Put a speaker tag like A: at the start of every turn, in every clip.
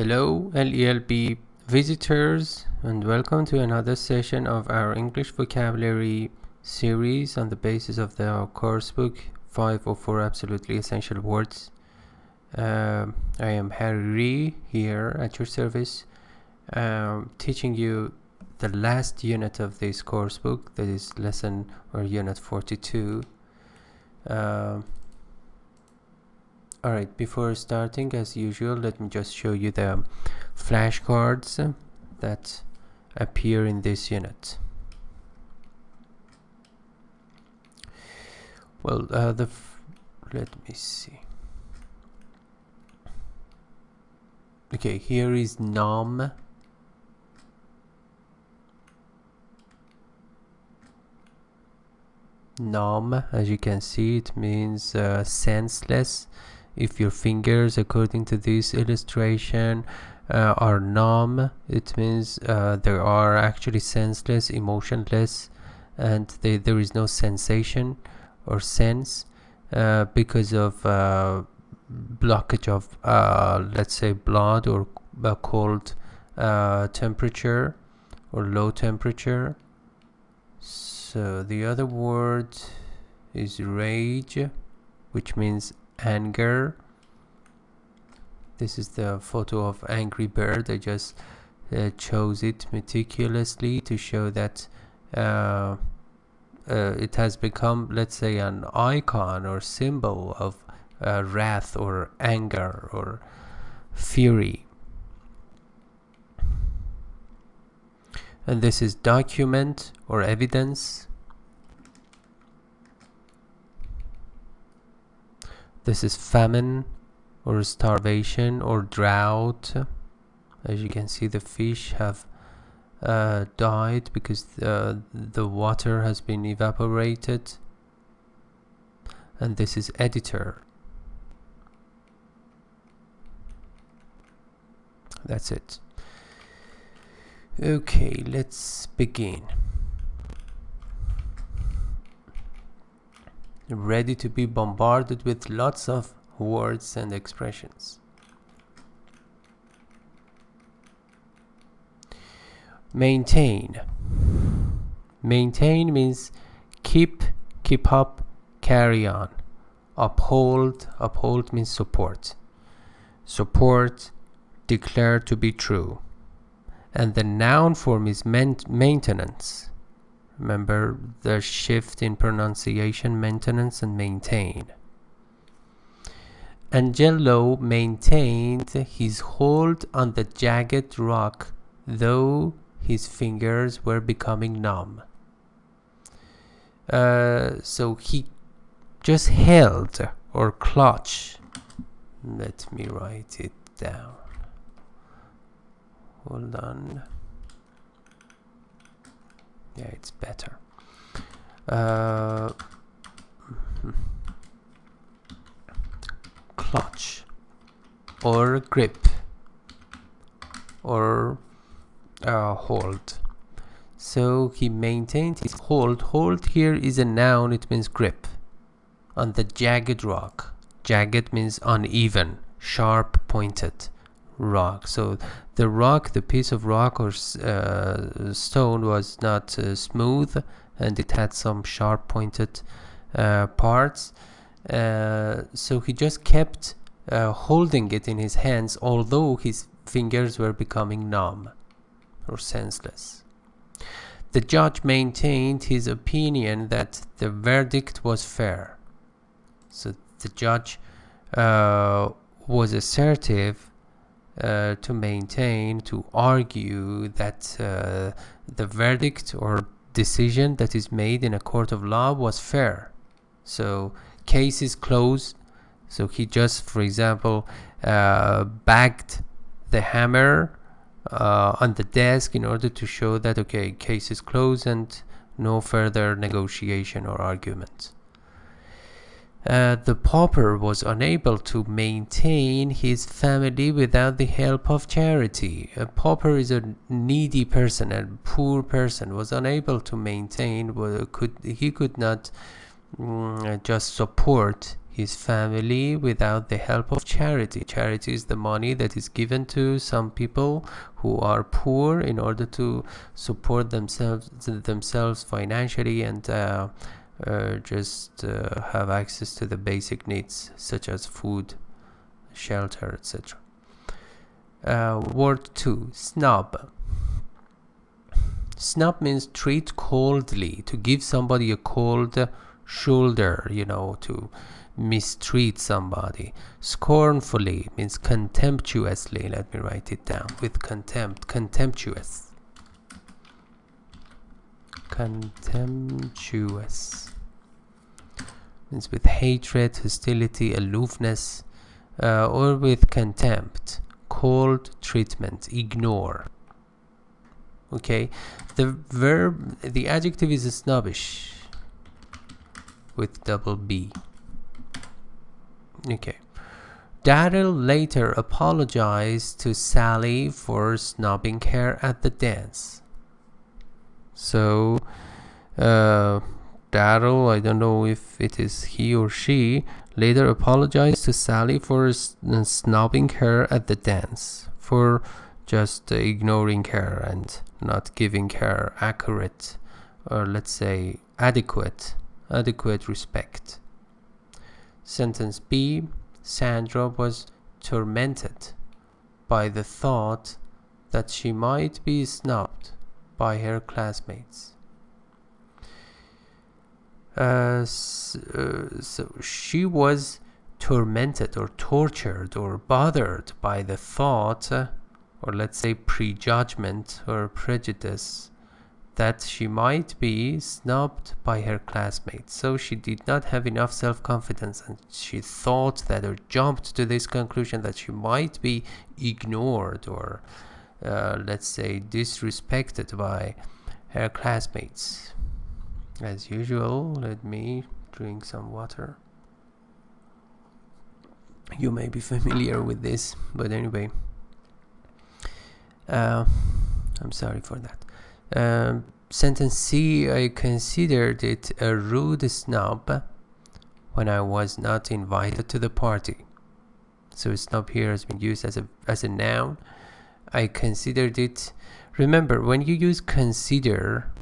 A: Hello LELB visitors, and welcome to another session of our English vocabulary series on the basis of the course book 504 Absolutely Essential Words. I am Harry here at your service, teaching you the last unit of this course book, that is lesson or unit 42. Alright, before starting, as usual, let me just show you the flashcards that appear in this unit. Well, let me see. Okay, here is numb. Numb, as you can see, it means senseless. If your fingers, according to this illustration, are numb, it means they are actually senseless, emotionless, and there is no sensation or sense because of blockage of, let's say, blood or cold temperature or low temperature. So the other word is rage, which means anger. This is the photo of Angry Bird. I just chose it meticulously to show that it has become, let's say, an icon or symbol of wrath or anger or fury. And this is document or evidence. This is famine or starvation or drought. As you can see, the fish have died because the water has been evaporated. And this is editor. That's it. Okay, let's begin. Ready to be bombarded with lots of words and expressions. Maintain. Maintain means keep up, carry on. Uphold. Uphold means support. Support, declare to be true. And the noun form is maintenance. Remember the shift in pronunciation, maintenance and maintain. Angelo maintained his hold on the jagged rock, though his fingers were becoming numb. So he just held or clutched. Let me write it down. Hold on. Yeah, it's better. Clutch or grip or hold. So he maintained his hold. Hold here is a noun. It means grip on the jagged rock. Jagged means uneven, sharp pointed rock. So the rock, the piece of rock or stone was not smooth, and it had some sharp pointed parts. So he just kept holding it in his hands, although his fingers were becoming numb or senseless. The judge maintained his opinion that the verdict was fair. So the judge was assertive to maintain, to argue that the verdict or decision that is made in a court of law was fair. So case is closed. So he just, for example, bagged the hammer on the desk in order to show that, okay, case is closed and no further negotiation or argument. The pauper was unable to maintain his family without the help of charity. A pauper is a needy person, a poor person, was unable to maintain, he could not just support his family without the help of charity. Charity is the money that is given to some people who are poor in order to support themselves financially and just have access to the basic needs such as food, shelter, etc. Word 2, snub. Snub means treat coldly, to give somebody a cold shoulder, you know, to mistreat somebody. Scornfully means contemptuously. Let me write it down with contempt. Contemptuous. Contemptuous means with hatred, hostility, aloofness, or with contempt, cold treatment, ignore. Okay, the adjective is snubbish with double B. Okay. Darryl later apologized to Sally for snubbing her at the dance. So, Darryl, I don't know if it is he or she, later apologized to Sally for snubbing her at the dance, for just ignoring her and not giving her accurate, or let's say adequate respect. Sentence B, Sandra was tormented by the thought that she might be snubbed by her classmates. So she was tormented or tortured or bothered by the thought, or let's say prejudgment or prejudice, that she might be snubbed by her classmates. So she did not have enough self-confidence, and she thought that, or jumped to this conclusion, that she might be ignored or let's say disrespected by her classmates. As usual, let me drink some water. You may be familiar with this, but anyway, I'm sorry for that. Sentence C, I considered it a rude snub when I was not invited to the party. So snub here has been used as a noun. I considered it. Remember, when you use consider,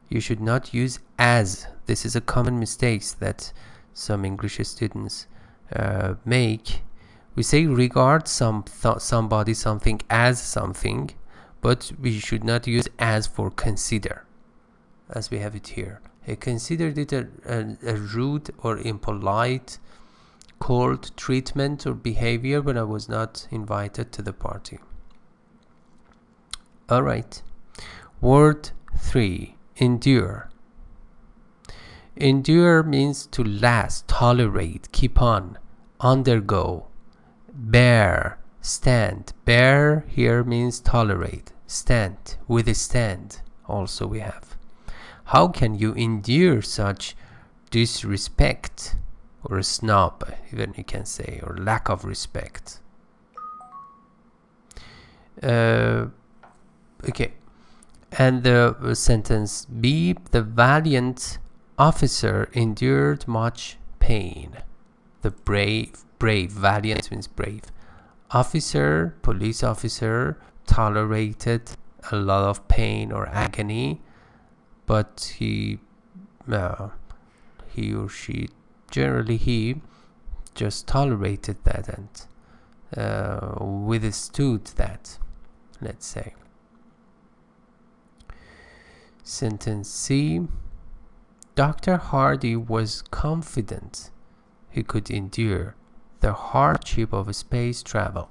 A: you should not use as. This is a common mistake that some English students make. We say regard somebody, something as something, but we should not use as for consider, as we have it here. I considered it a rude or impolite, cold treatment or behavior when I was not invited to the party. Alright. Word 3, endure. Endure means to last, tolerate, keep on, undergo, bear, stand. Bear here means tolerate, stand, withstand also we have. How can you endure such disrespect, or a snub, even you can say, or lack of respect? Okay, and the sentence B, the valiant officer endured much pain. The brave, valiant means brave. Officer, police officer, tolerated a lot of pain or agony, but he or she, generally he, just tolerated that and withstood that, let's say. Sentence C, Dr. Hardy was confident he could endure the hardship of space travel.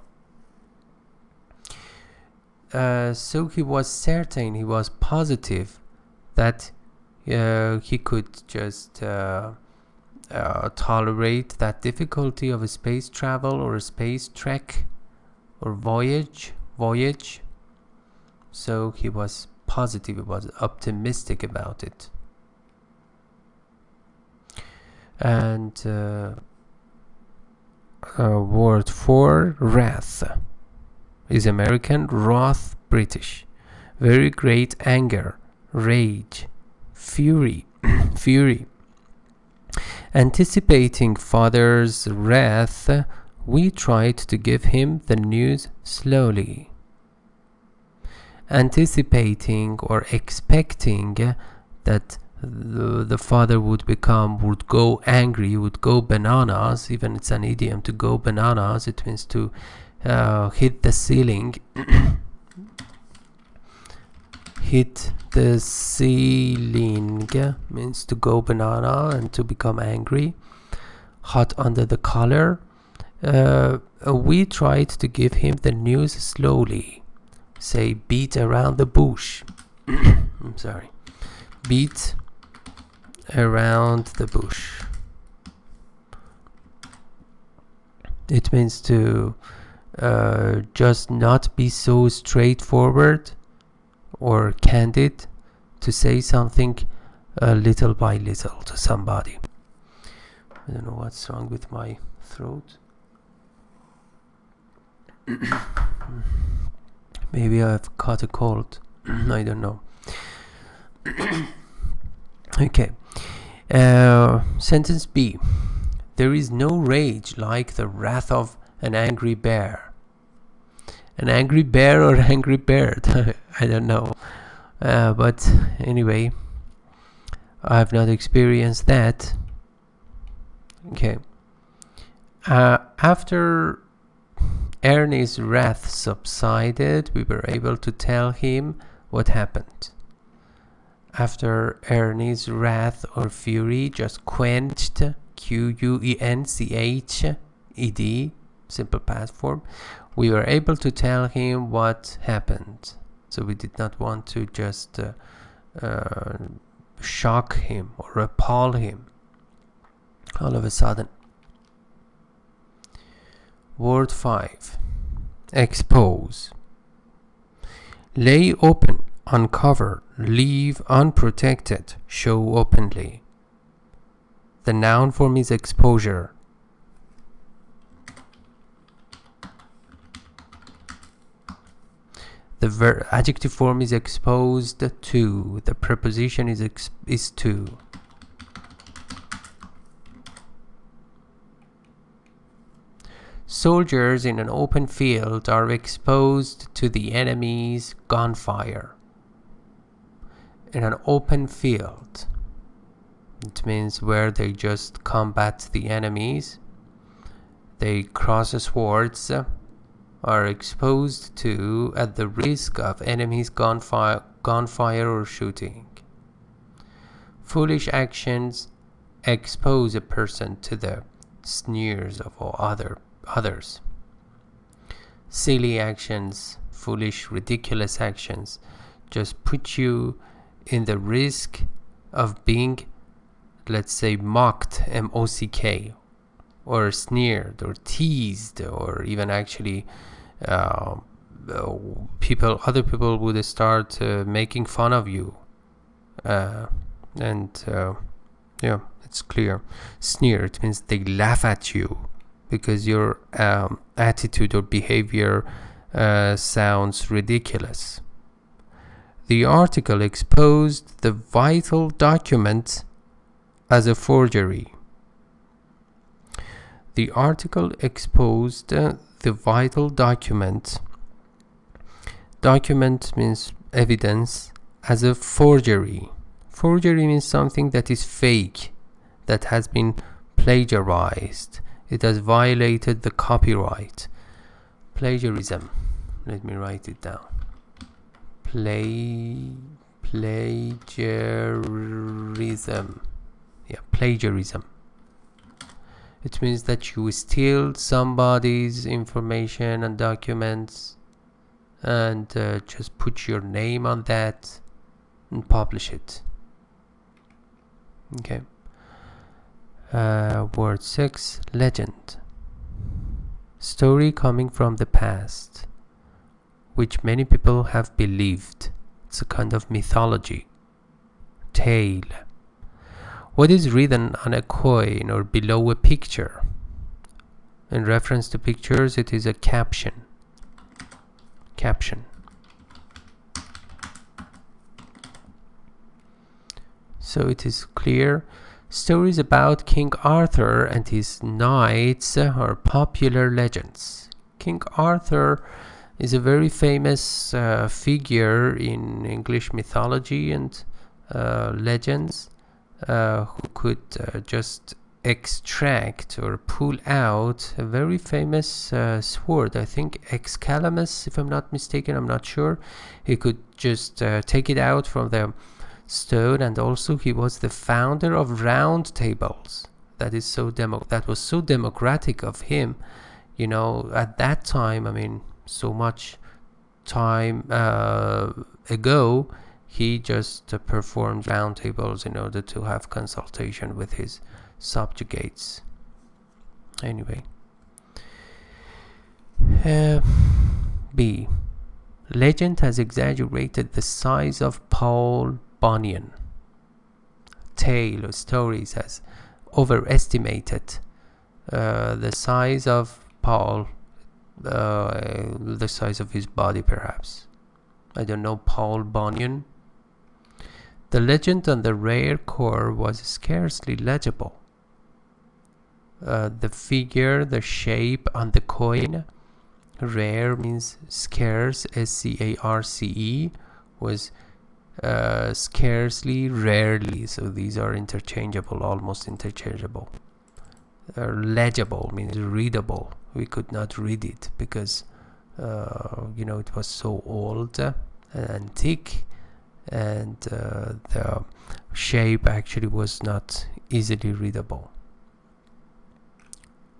A: So he was certain, he was positive that he could just tolerate that difficulty of a space travel or a space trek or voyage. So he was positive, he was optimistic about it. And word 4, wrath, is American, wrath British. Very great anger, rage, fury. Anticipating father's wrath, we tried to give him the news slowly. Anticipating or expecting that the father would go angry, would go bananas. Even it's an idiom, to go bananas. It means to hit the ceiling. Hit the ceiling means to go banana and to become angry, hot under the collar. We tried to give him the news slowly. Say, beat around the bush. I'm sorry. Beat around the bush. It means to just not be so straightforward or candid, to say something little by little to somebody. I don't know what's wrong with my throat. Maybe I've caught a cold. I don't know. Okay. Sentence B. There is no rage like the wrath of an angry bear. An angry bear or angry bird? I don't know. But anyway, I've not experienced that. Okay. After Ernie's wrath subsided, we were able to tell him what happened. After Ernie's wrath or fury just quenched, Quenched, simple past form, we were able to tell him what happened. So we did not want to just shock him or appall him all of a sudden. Word 5. Expose. Lay open, uncover, leave unprotected, show openly. The noun form is exposure. The adjective form is exposed to. The preposition is to. Soldiers in an open field are exposed to the enemy's gunfire. In an open field, it means where they just combat the enemies. They cross swords, are exposed to at the risk of enemies' gunfire or shooting. Foolish actions expose a person to the sneers of others. Silly actions, foolish, ridiculous actions just put you in the risk of being, let's say, mocked, M-O-C-K, or sneered or teased, or even actually other people would start making fun of you, and it's clear. Sneer, it means they laugh at you because your attitude or behavior sounds ridiculous. The article exposed the vital document as a forgery. The article exposed the vital document. Document means evidence, as a forgery. Forgery means something that is fake, that has been plagiarized. It has violated the copyright. Plagiarism. Let me write it down. Plagiarism. Yeah, plagiarism. It means that you steal somebody's information and documents and just put your name on that and publish it. Okay. Word 6. Legend. Story coming from the past, which many people have believed. It's a kind of mythology. Tale. What is written on a coin or below a picture? In reference to pictures, it is a caption. Caption. So it is clear. Stories about King Arthur and his knights are popular legends. King Arthur is a very famous figure in English mythology and legends, who could just extract or pull out a very famous sword. I think Excalibur, if I'm not mistaken, I'm not sure. He could just take it out from the stone, and also he was the founder of round tables. That is that was so democratic of him, you know, at that time. I mean, so much time ago, he just performed round tables in order to have consultation with his subjugates. Anyway, B. Legend has exaggerated the size of Paul Bunyan. Tale or stories has overestimated the size of Paul, the size of his body perhaps. I don't know, Paul Bunyan. The legend on the rare core was scarcely legible. The figure, the shape on the coin, rare means scarce, S-C-A-R-C-E, was scarcely, rarely, so these are interchangeable, almost interchangeable. Legible means readable. We could not read it because you know, it was so old and antique, and the shape actually was not easily readable.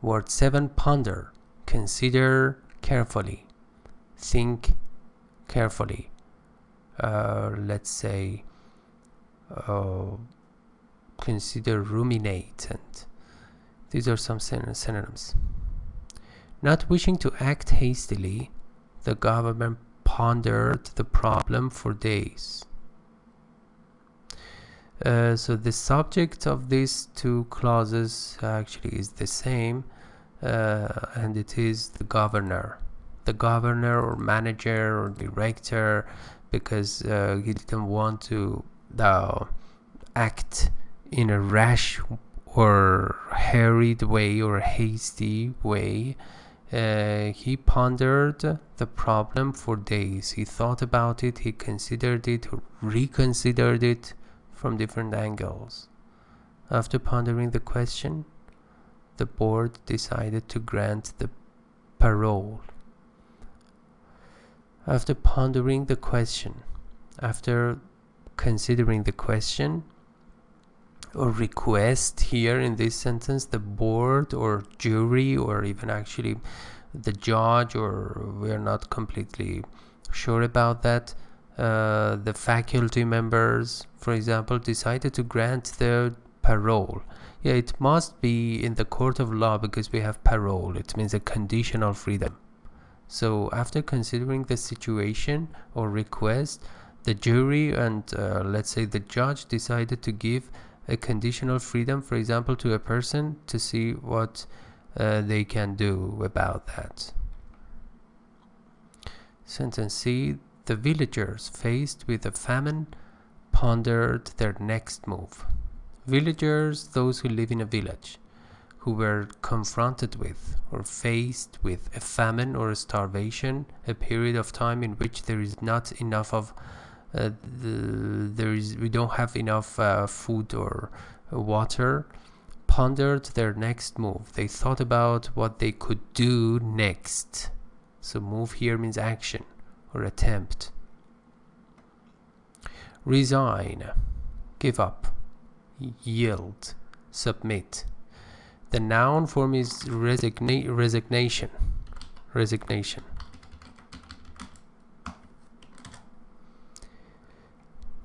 A: Word 7, ponder. Consider carefully. Think carefully. Let's say consider, ruminate, and these are some synonyms. Not wishing to act hastily, the government pondered the problem for days. So the subject of these two clauses actually is the same, and it is the governor or manager or director, because he didn't want to act in a rash or hurried way or hasty way. He pondered the problem for days. He thought about it, he considered it, or reconsidered it from different angles. After pondering the question, the board decided to grant the parole. After pondering the question, after considering the question or request, here in this sentence, the board or jury, or even actually the judge, or we're not completely sure about that, the faculty members, for example, decided to grant the parole. Yeah, it must be in the court of law, because we have parole. It means a conditional freedom. So after considering the situation or request, the jury and let's say the judge decided to give a conditional freedom, for example, to a person to see what they can do about that. Sentence C. The villagers, faced with a famine, pondered their next move. Villagers, those who live in a village, who were confronted with or faced with a famine or a starvation, a period of time in which there is not enough of we don't have enough food or water, pondered their next move. They thought about what they could do next. So move here means action or attempt. Resign, give up, yield, submit. The noun form is resignation.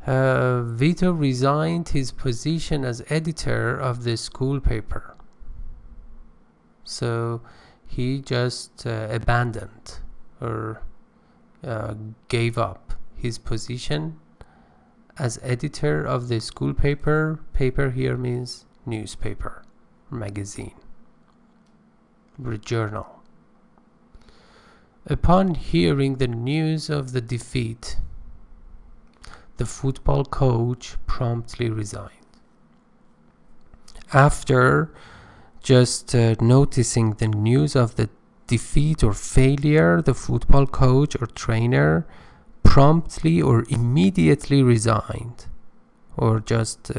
A: Vito resigned his position as editor of the school paper. So he just abandoned or gave up his position as editor of the school paper. Paper here means newspaper, magazine, or journal. Upon hearing the news of the defeat, the football coach promptly resigned. After just noticing the news of the defeat or failure, the football coach or trainer promptly or immediately resigned, or just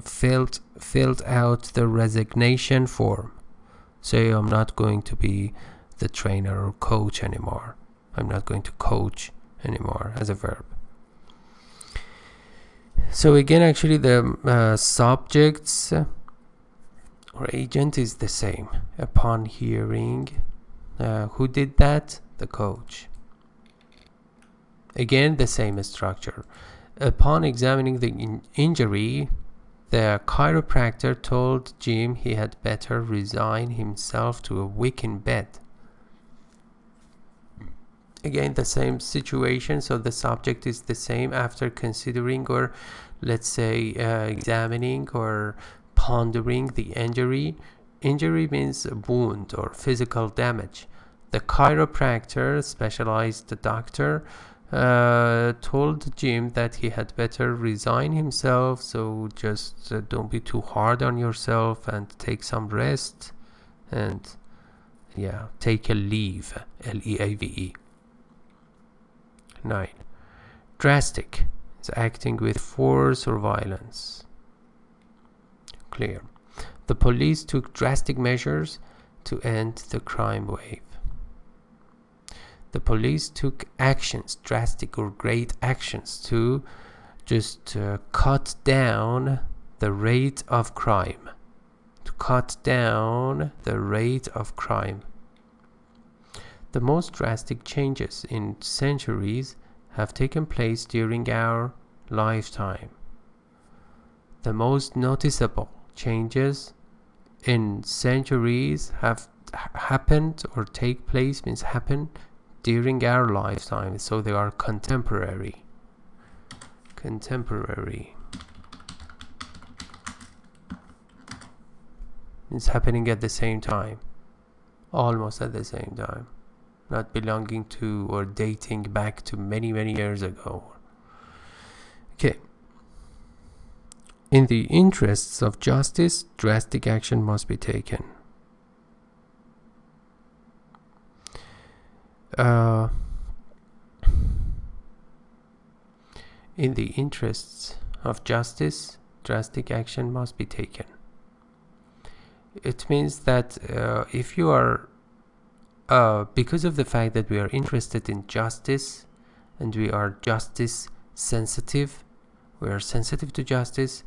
A: filled out the resignation form. Say, I'm not going to be the trainer or coach anymore. I'm not going to coach anymore as a verb. So again, actually the subjects or agent is the same. Upon hearing, who did that? The coach. Again, the same structure. Upon examining the injury, the chiropractor told Jim he had better resign himself to a week in bed. Again, the same situation, so the subject is the same. After considering, or let's say examining or pondering the injury. Injury means a wound or physical damage. The chiropractor, specialized doctor, told Jim that he had better resign himself, so just don't be too hard on yourself and take some rest, and yeah, take a leave, L-E-A-V-E. 9. Drastic is acting with force or violence. Clear. The police took drastic measures to end the crime wave. The police took actions, drastic or great actions, to just cut down the rate of crime. To cut down the rate of crime. The most drastic changes in centuries have taken place during our lifetime. The most noticeable changes in centuries have happened or take place, means happen during our lifetime, so they are contemporary. Contemporary means happening at the same time, almost at the same time, not belonging to or dating back to many years ago. Okay. In the interests of justice, drastic action must be taken. In the interests of justice, drastic action must be taken. It means that if you are, because of the fact that we are interested in justice and we are justice sensitive, we are sensitive to justice,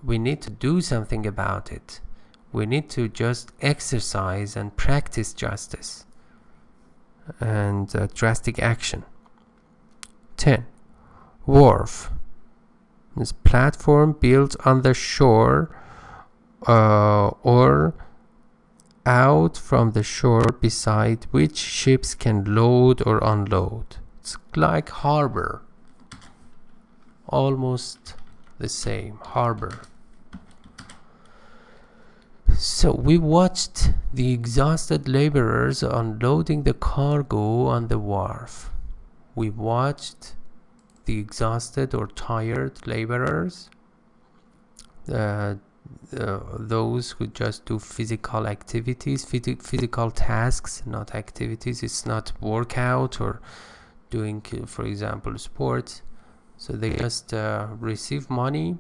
A: we need to do something about it. We need to just exercise and practice justice and drastic action. 10. Wharf is platform built on the shore or out from the shore beside which ships can load or unload. It's like harbor, almost the same, harbor. So we watched the exhausted laborers unloading the cargo on the wharf. We watched the exhausted or tired laborers, those who just do physical activities, physical tasks, not activities. It's not workout or doing, for example, sports. So they just receive money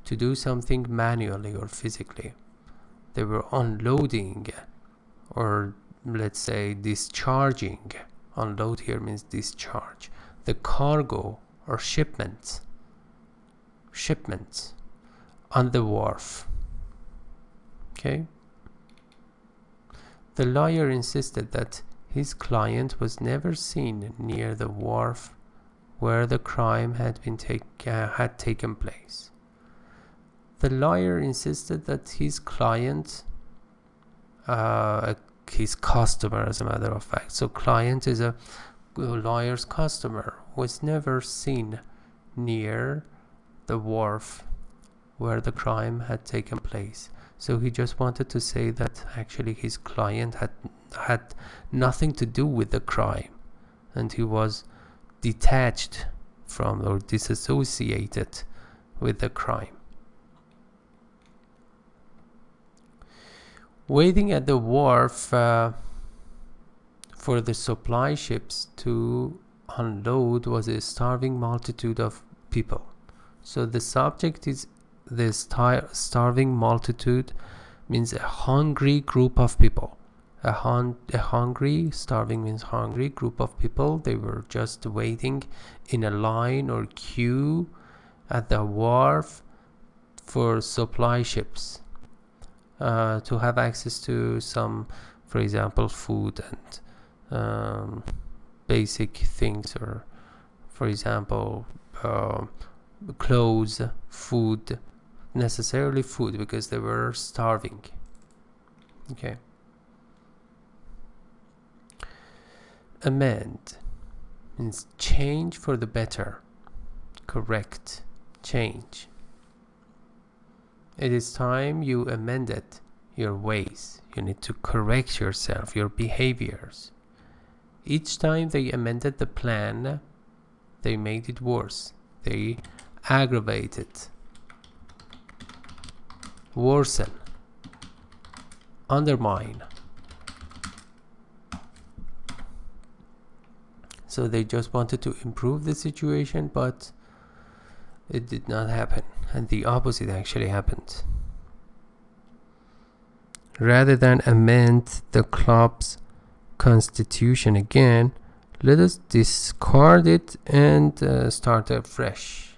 A: to do something manually or physically. They were unloading, or let's say discharging. Unload here means discharge. The cargo or shipments on the wharf. Okay. The lawyer insisted that his client was never seen near the wharf where the crime had taken place. The lawyer insisted that his client, his customer, as a matter of fact, so client is a lawyer's customer, was never seen near the wharf where the crime had taken place. So he just wanted to say that actually his client had nothing to do with the crime, and he was detached from or disassociated with the crime. Waiting at the wharf for the supply ships to unload was a starving multitude of people. So the subject is the starving multitude, means a hungry group of people. A hungry, starving means hungry, group of people. They were just waiting in a line or queue at the wharf for supply ships to have access to some, for example, food and basic things, or for example clothes, food, necessarily food, because they were starving. Okay. Amend means change for the better, correct, change. It is time you amended your ways. You need to correct yourself, your behaviors. Each time they amended the plan, they made it worse. They aggravated, worsen, undermine. So they just wanted to improve the situation, but it did not happen, and the opposite actually happened. Rather than amend the club's constitution again, let us discard it and start afresh.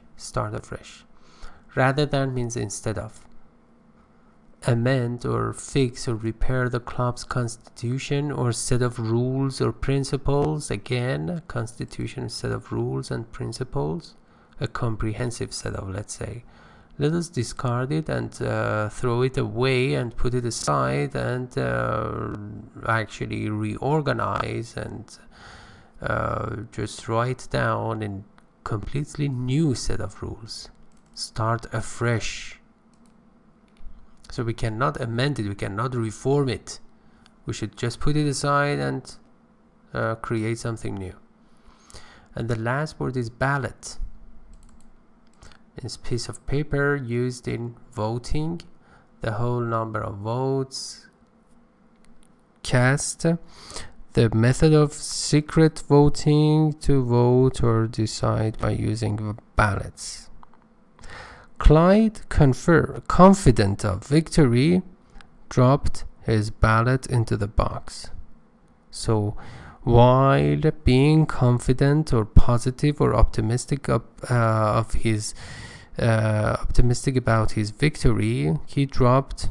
A: Rather than means instead of. Amend or fix or repair the club's constitution or set of rules or principles. Again, constitution, set of rules and principles, a comprehensive set of, let's say. Let us discard it and throw it away and put it aside and actually reorganize and just write down a completely new set of rules. Start afresh. So we cannot amend it, we cannot reform it. We should just put it aside and create something new. And the last word is ballot. It's a piece of paper used in voting. The whole number of votes cast. The method of secret voting, to vote or decide by using ballots. Clyde, confident of victory, dropped his ballot into the box. So while being confident or positive or optimistic about his victory, he dropped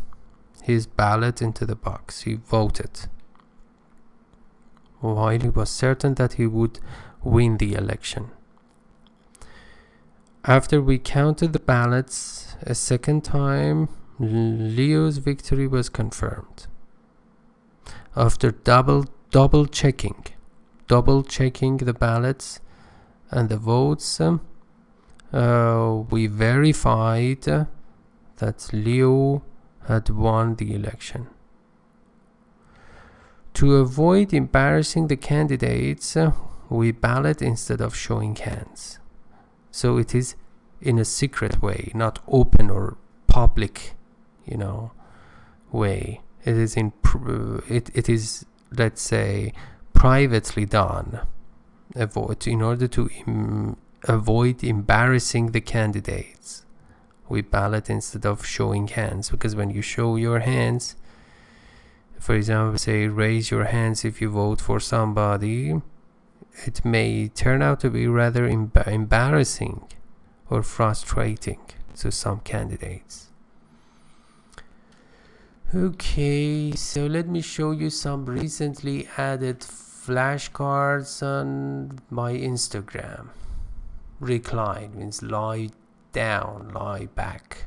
A: his ballot into the box. He voted while he was certain that he would win the election. After we counted the ballots a second time, Leo's victory was confirmed. After double checking the ballots and the votes, we verified that Leo had won the election. To avoid embarrassing the candidates, we ballot instead of showing hands. So it is in a secret way, not open or public, way. It is it is, let's say, privately done. In order to avoid embarrassing the candidates, we ballot instead of showing hands, because when you show your hands, for example, say raise your hands if you vote for somebody, it may turn out to be rather embarrassing or frustrating to some candidates. Okay, so let me show you some recently added flashcards on my Instagram. Recline means lie down, lie back.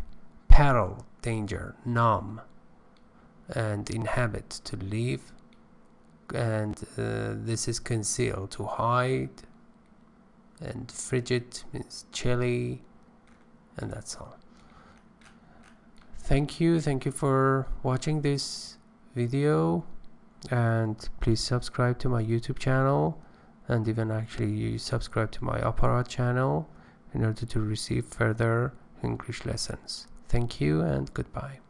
A: Peril, danger. Numb, and inhabit, to live. And this is conceal, to hide. And frigid means chilly. And that's all. Thank you for watching this video, and please subscribe to my YouTube channel, and even actually subscribe to my Opera channel in order to receive further English lessons. Thank you and goodbye.